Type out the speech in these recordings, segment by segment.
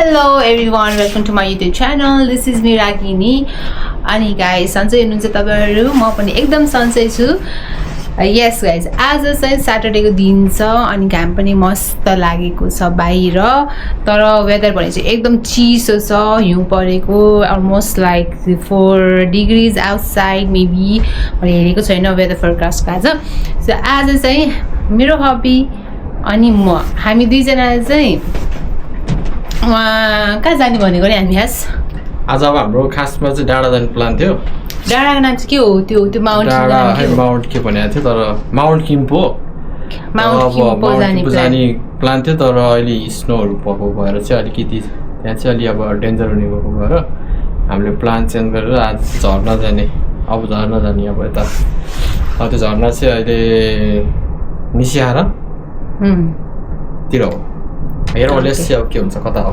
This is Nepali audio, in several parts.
Hello everyone, welcome to my YouTube channel. This is me Ragini. अनि guys, सन्चै हुनुहुन्छ तपाईहरु? म पनि एकदम सन्चै छु. Yes guys, आज चाहिँ सैटरडे को दिन छ अनि घाम पनि मस्त लागेको छ बाहिर. तर वेदर भने चाहिँ एकदम चिसो छ, हिउँ परेको, almost like 4 degrees outside maybe. मैले हेरेको छैन वेदर फोरकास्ट आज. सो आज चाहिँ मेरो हबी अनि म हामी दुई जना चाहिँ कहाँ जाने भनेको नि हामी आज अब हाम्रो खासमा चाहिँ डाँडा जाने प्लान थियो. डाँडाको नाम चाहिँ के हो? त्यो माउन्ट के भनेको थियो तर माउन्ट किम्पो जाने प्लान थियो तर अहिले स्नोहरू भएको भएर चाहिँ अलिकति त्यहाँ चाहिँ अलि अब डेन्जर हुने भएको भएर हामीले प्लान चेन्ज गरेर आज झर्ना जाने. अब झर्ना जाने अब यता अब त्यो झर्ना चाहिँ अहिले निसिहारा तिर हो. हेरौँ अब के हुन्छ कता हो.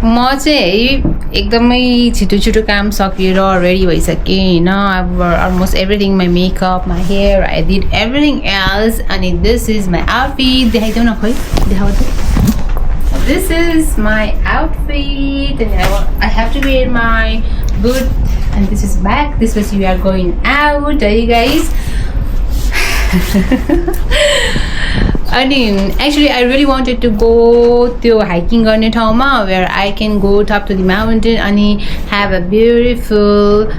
म चाहिँ एकदमै छिटो काम सकेर रेडी भइसकेँ हैन. अब almost everything my makeup my here I did everything else. अनि दिस इज माई आउटफिट. देखाइदेऊ न खोइ देखाउ त. This is my outfit and I have to wear my boot and this is back. This was we are going out. Are you guys? अनि actually I really wanted to go त्यो hiking गर्ने ठाउँमा where I can go top to the mountain अनि have a beautiful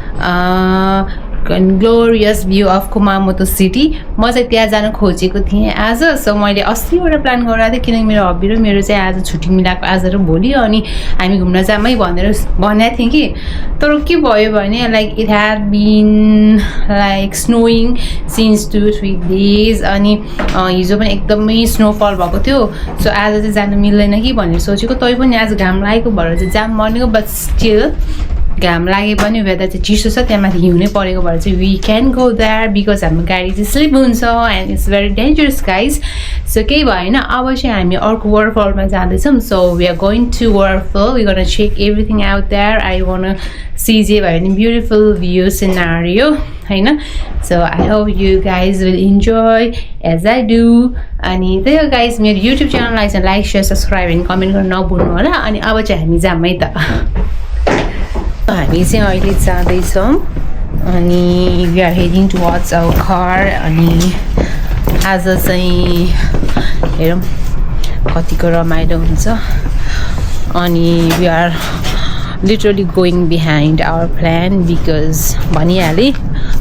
and glorious view of Kumamoto city. म चाहिँ त्यहाँ जान खोजेको थिएँ आज. सो मैले अस्तिबाट प्लान गरेको थिएँ किनकि मेरो हबी र मेरो चाहिँ आज छुट्टी मिलाएको आज र भोलि अनि हामी घुम्न जामै भनेर भनेको थिएँ कि. तर के भयो भने like it had been like snowing since 2-3 days अनि हिजो पनि एकदमै स्नोफल भएको थियो. सो आज चाहिँ जानु मिल्दैन कि भनेर सोचेको. तै पनि आज घाम लागेको भएर चाहिँ जाम मर्नेको. बट स्टिल घाम लागे पनि वेदर चाहिँ चिसो छ, त्यहाँ माथि हिउँनै परेको भएर चाहिँ we can go there because हाम्रो गाडी चाहिँ स्लिप हुन्छ and it's very dangerous guys. So केही भएन. अब चाहिँ हामी अर्को वाटरफलमा जाँदैछौँ. So we are going to waterfall. We gonna check everything out there. I want see जे भयो भने ब्युटिफुल भ्यू सिनारियो हैन. So I hope you guys will enjoy as I do. अनि त्यही हो गाइज, मेरो युट्युब च्यानललाई चाहिँ like share subscribe and comment गर्न नभुल्नु होला. अनि अब चाहिँ हामी जाऊँ है त. हामी चाहिँ अहिले जाँदैछौँ अनि we are heading towards our car. अनि आज चाहिँ हेरौँ कतिको रमाइलो हुन्छ. अनि we are literally going behind our plan because भनिहालेँ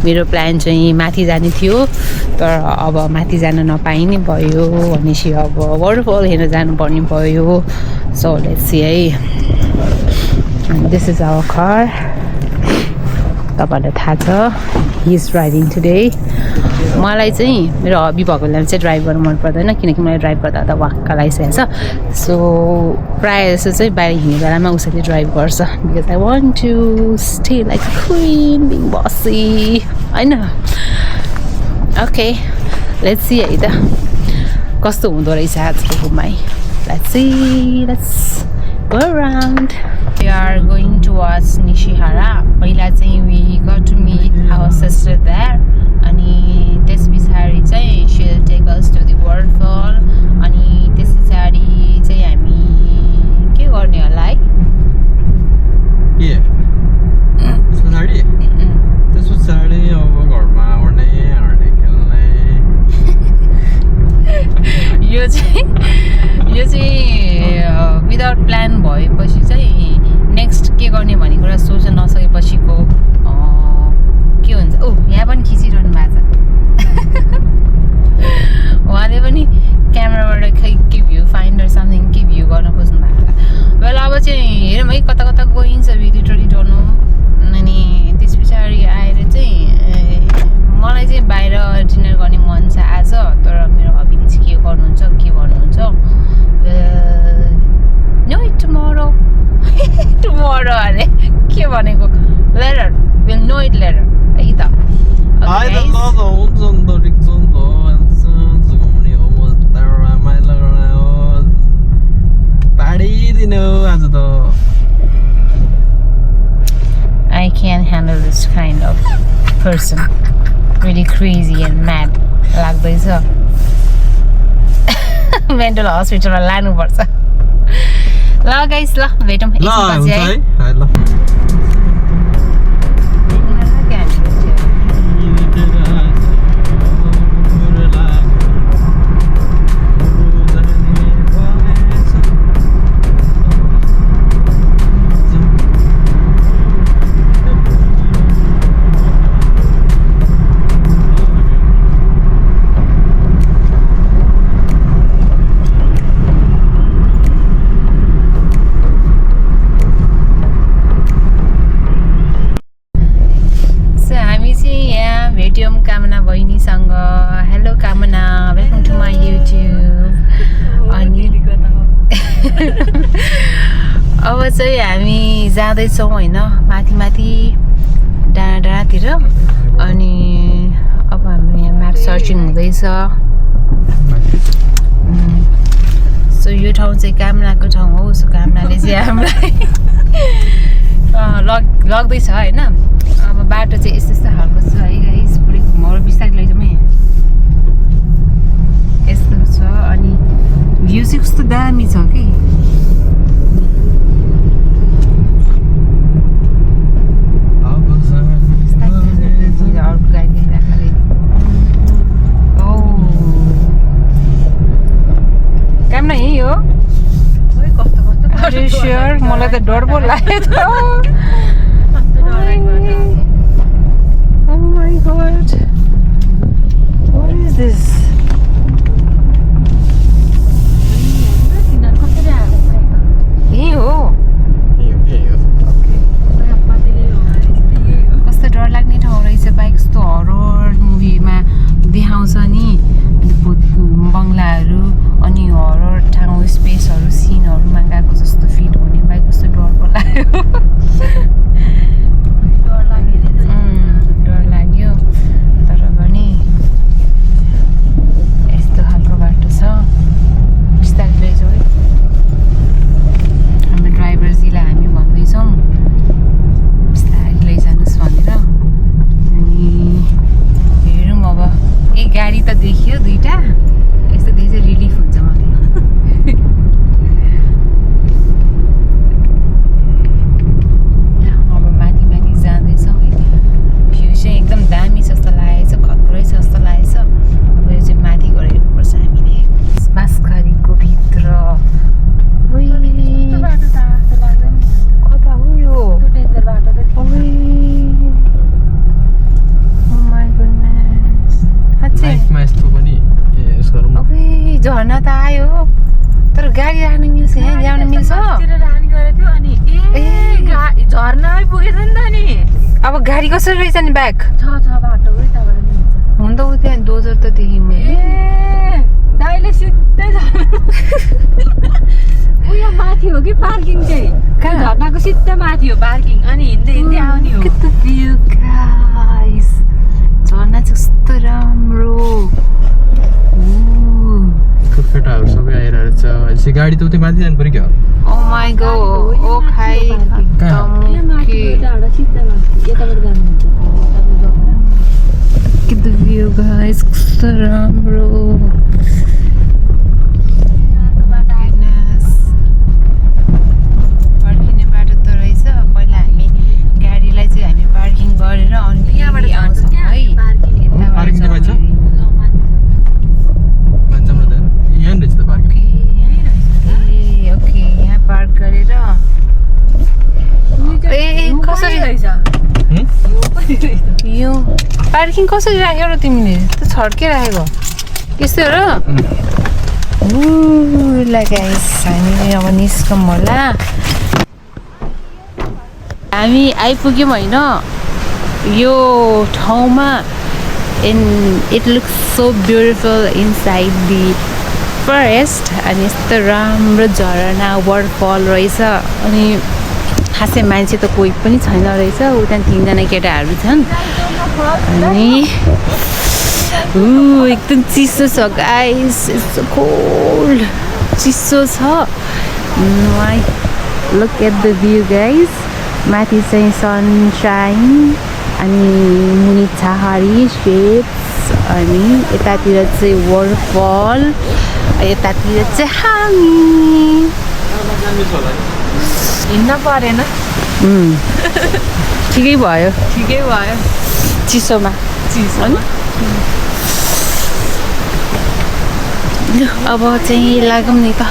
मेरो प्लान चाहिँ माथि जाने थियो तर अब माथि जान नपाइने भयो भनेपछि अब वाटरफल हेर्न जानुपर्ने भयो. सो लेट्स सी है. And this is our car. तपाईँलाई थाहा छ he is riding today. मलाई चाहिँ मेरो हबी भएको बेलामा चाहिँ ड्राइभ गर्नु मन पर्दैन किनकि मलाई ड्राइभ गर्दा त वाक्क लागिसकेको छ. सो प्रायः जस्तो चाहिँ बाहिर हिँड्ने बेलामा उसैले ड्राइभ गर्छ because I want to stay like queen being बसी होइन. ओके लेट्स सी है त कस्तो हुँदो रहेछ आजको घुमाइ. Let's see let's go around. We are going towards Nishihara. पहिला चाहिँ we got to meet our sister there. अनि त्यस पछाडि चाहिँ she'll take us to the waterfall. अनि त्यस पछाडि चाहिँ हामी के गर्ने होला है? पछाडि त्यस पछाडि अब घरमा आउने खेल्ने. यो चाहिँ विदाउट प्लान भएपछि चाहिँ नेक्स्ट के गर्ने भन्ने कुरा सोच्न नसकेपछिको के हुन्छ. ओ यहाँ पनि खिचिरहनु भएको छ. उहाँले पनि क्यामेराबाट खै के भ्यू फाइन्डर समथिङ के भ्यू गर्न खोज्नु भएको छ. वेल अब चाहिँ हेरौँ है कता कता गइन्छ वी लिटरली डोन्ट नो. अनि त्यस पछाडि आएर चाहिँ मलाई चाहिँ बाहिर डिनर गर्ने मन छ आज. तर मेरो हबीले चाहिँ के गर्नुहुन्छ के भन्नुहुन्छ नो इट टुमोरो. टुमोरो अरे के भनेको later will know it later है त. I can't handle this kind of person. Really crazy and mad लाग्दैछ. मेन्टल हस्पिटलमा लानुपर्छ. ल गाइस ल भेटौँ ल हुन्छ है ल भेट्यौँ कामना बहिनीसँग हेलो कामना वेलकम टु माई युट्युब अनि अब चाहिँ हामी जाँदैछौँ होइन माथि माथि डाँडा डाँडातिर अनि अब हाम्रो यहाँ म्याप सर्चिङ हुँदैछ सो यो ठाउँ चाहिँ कामनाको ठाउँ हो सो कामनाले चाहिँ हामीलाई लग्दैछ होइन अब बाटो चाहिँ यस्तो यस्तो खालको छ है गाइस पुरै घुमाउरो बिस्तारै लैजाउँ यहाँ यस्तो छ अनि भ्यू चाहिँ कस्तो दामी छ कि अर्को गाडी राख्दै काम न यही हो मलाई त डर पो लाग्यो त Oh my god. What is this? यही हो कस्तो डर लाग्ने ठाउँ रहेछ बाइक कस्तो हरर मुभीमा देखाउँछ नि भूत बङ्गलाहरू अनि हरर ठाउँ स्पेसहरू सिनहरूमा गएको जस्तो फिल हुने बाइक कस्तो डर पो लाग्यो डर लाग्यो तर पनि यस्तो खालको बाटो छ बिस्तारै लैजाउँ है हाम्रो ड्राइभरजीलाई हामी भन्दैछौँ बिस्तारै लैजानुहोस् भनेर अनि हेरौँ अब एक गाडी त देखियो दुईवटा यस्तो देख्दा चाहिँ रिलिफ हुन्छ मलाई एकदम दामी छ जस्तो लागेको छ खत्रै छ जस्तो लागेको छ अब यो चाहिँ माथि गएर हेर्नुपर्छ हामीले बाँसखारीको भित्र कता हो यो झर्ना त आयो तर गाडी राख्न मिल्छ यहाँ ल्याउन मिल्छ झर्ना पुगेछ नि त नि अब गाडी कसरी रहेछ नि ब्याग बाटो हुन त उ त्यहाँ डोजर त देखेँ मैले दाइले सिधै उयो माथि हो कि पार्किङ चाहिँ झर्नाको सिधै माथि हो पार्किङ अनि हिँड्दै हिँड्दै आउने हो झर्ना चाहिँ कस्तो राम्रो केटाहरू सबै आइरहेको छ यसै गाडी त उतै माथि जानु पर्यो क्या ओ माई गॉड ओ खाइ the view guys कस्तो राम्रो पर्खिने बाटो त रहेछ पहिला हामी गाडीलाई चाहिँ हामी पार्किङ गरेर अनि आउँछौँ है ओके यहाँ पार्क गरेर यो पार्किङ कसरी राख्यौ र तिमीले त छड्के राखेको यस्तो र गाइस हामी अब निस्कौँ होला हामी आइपुग्यौँ होइन यो ठाउँमा and it looks so beautiful inside the forest अनि यस्तो राम्रो झरना वाटरफल रहेछ अनि खासै मान्छे त कोही पनि छैन रहेछ उता 3 जना केटाहरू छन् अनि एकदम चिसो छ गाइस इट्स कोल्ड चिसो छ look at the view guys माथि चाहिँ सनशाइन अनि मुनि छाहारी शेप्स अनि यतातिर चाहिँ वाटरफल यतातिर चाहिँ हामी हिँड्न परेन ठिकै भयो ठिकै भयो चिसोमा अब चाहिँ लागौँ नि त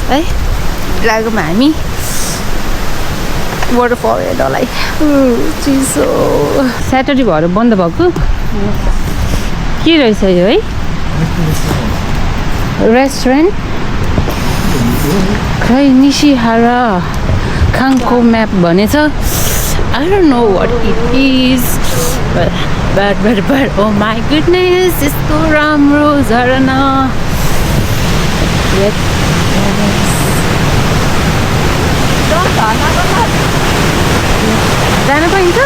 है लागौँ हामी वाटरफल हेर्नलाई चिसो स्याटरडे भएर बन्द भएको के रहेछ यो है रेस्टुरेन्ट खै निशिहारा खाङको म्याप भनेछ I don't know what it is but oh my goodness यस्तो राम्रो झरना जान पाइन्छ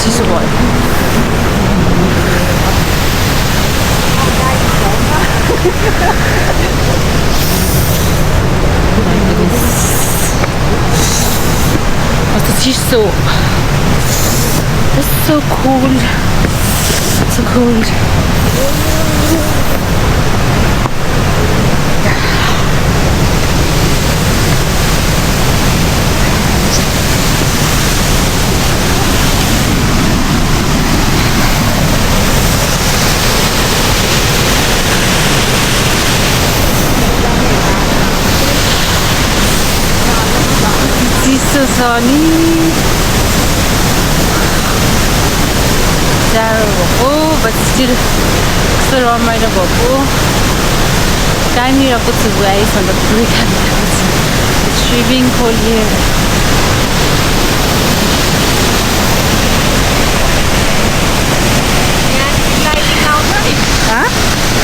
चिसो भयो कस्तो चिसो It's so cold. So cold. Jesus, honey. But still so ramailo bhako टाइमनिरको छु गाइस अन्त पुरै कामिरहेको छु स्विमिङ पुल हियर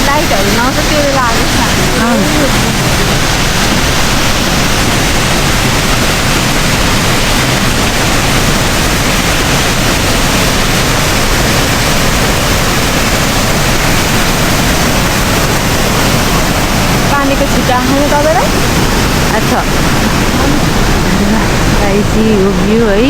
लाइटहरू नआउँछ त्यो लागेको छ पानीको छिटा आउने तपाईँलाई अच्छा आइसी हो भ्यू है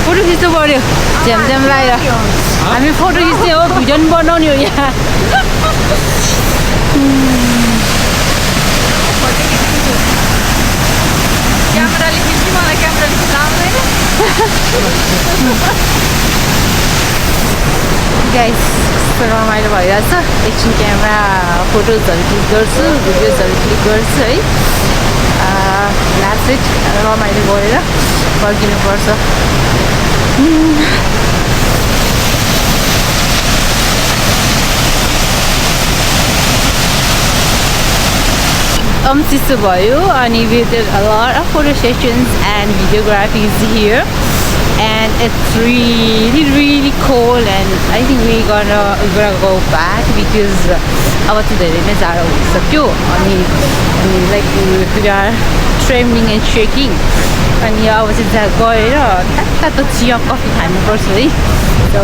फोटो खिच्नु पर्यो झ्याम लगाएर हामी फोटो खिच्ने हो भिडियो पनि बनाउने हो यहाँ क्यामेराले खिच्नु मलाई क्यामेराले खिच्नु आउँदैन गाइस कस्तो रमाइलो भइरहेछ एकछिन क्यामेरा फोटोजहरू क्लिक गर्छु भिडियोजहरू क्लिक गर्छु है द्याट्स इट रमाइलो गरेर फर्किनुपर्छ चिसो भयो अनि we did a lot of photo sessions and videographies here and it's really cold and I think we're gonna go back because अब चाहिँ धेरै नै जाडो भइसक्यो अनि like we are trembling and shaking अनि अब चाहिँ गएर तातो चिया कफी खानुपर्छ है so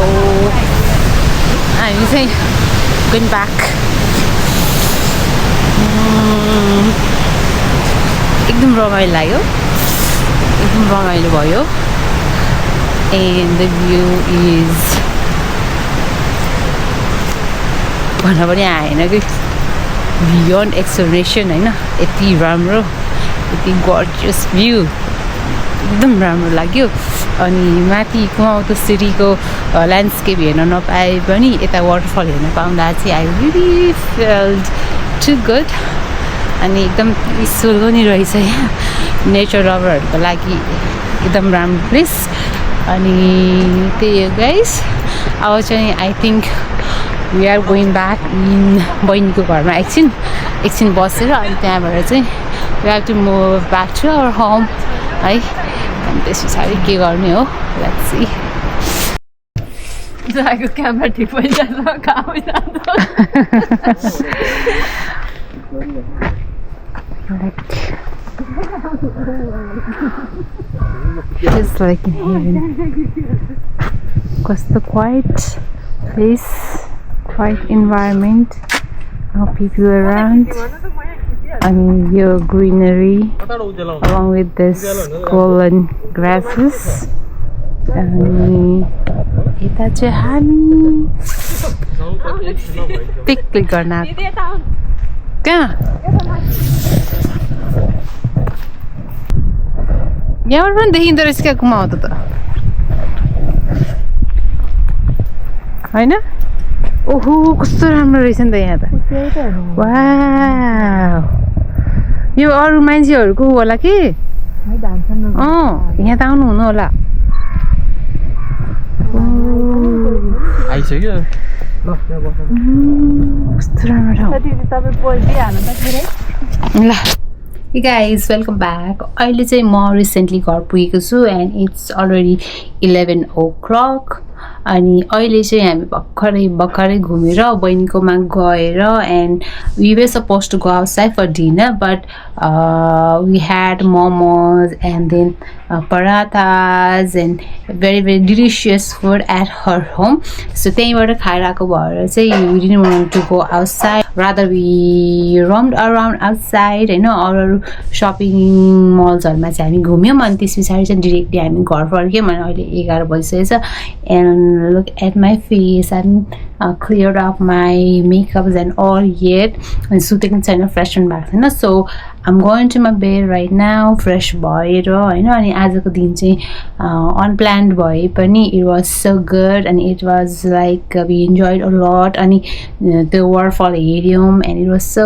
हामी चाहिँ going back एकदम रमाइलो लाग्यो एकदम रमाइलो भयो and the view is भन्न पनि आएन कि beyond explanation हैन यति राम्रो यति gorgeous view एकदम राम्रो लाग्यो अनि माथि कुमाउँतो सिटीको ल्यान्डस्केप हेर्न नपाए पनि यता वाटरफल हेर्न पाउँदा चाहिँ I really felt too good अनि एकदम पिसफुल पनि रहेछ यहाँ नेचर लभरहरूको लागि एकदम राम्रो प्लेस अनि त्यही हो गाइस अब चाहिँ I think we are going back in बहिनीको घरमा एकछिन बसेर अनि त्यहाँबाट चाहिँ we have to move back to our home है अनि त्यस पछाडि के गर्ने हो लेट्स सी जाको क्यामेरा ठिक भइजान्छ काम जान्छ Just like in heaven. Costa quiet place, quiet environment, no people around, and your greenery along with this golden grasses. And यता चाहिँ हामी पिकनिक गर्न आएको कहाँ यहाँबाट पनि देखिँदो रहेछ क्या घुमाउँदा त हैन ओहो कस्तो राम्रो रहेछ नि त यहाँ त वाउ यो अरू मान्छेहरूको होला कि यहाँ त आउनु हुनु होला आइसक्यो कस्तो राम्रो ठाउँ ल Hey guys, welcome back. अहिले चाहिँ म रिसेन्टली घर पुगेको छु एन्ड इट्स अलरेडी 11 o'clock अनि अहिले चाहिँ हामी भर्खरै घुमेर बहिनीकोमा गएर and we were suppose to go outside for dinner but we had momos and then parathas and very very delicious food at her home so त्यहीँबाट खाएर आएको भएर चाहिँ we didn't want to go outside rather we roamed around outside हैन अरू शपिङ मल्सहरुमा चाहिँ हामी घुम्यौं अनि त्यस पछाडी चाहिँ डाइरेक्टली हामी घर फर्क्यौं अनि अहिले 11 बजिसकेछ and look at my face and cleared off my makeups and all yet and सुतेको छैन फ्रेश हुन भएको छैन so I'm going to my bed right now fresh भएर हैन अनि आजको दिन चाहिँ unplanned भए पनि it was so good and it was like we enjoyed a lot अनि the waterfall heryौं and it was so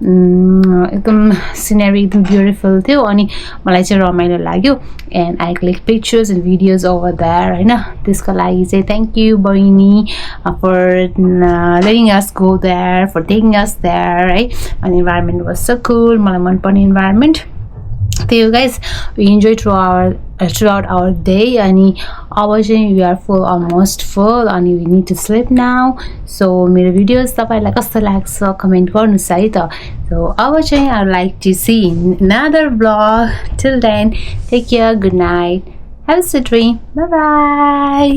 एकदम scenery एकदम beautiful थियो अनि मलाई चाहिँ रमाइलो लाग्यो and I clicked pictures and videos over there हैन त्यसको लागि चाहिँ thank you बहिनी for letting us go there for taking us there right and the environment was so cool मलाई मन पर्ने environment so you guys we enjoyed throughout our day अनि अब चाहिँ we are full almost full अनि we need to sleep now so मेरो भिडियोस तपाईलाई कस्तो लाग्छ कमेन्ट गर्नुस् है त so अब चाहिँ I would like to see another vlog till then take care good night have a sweet dream bye bye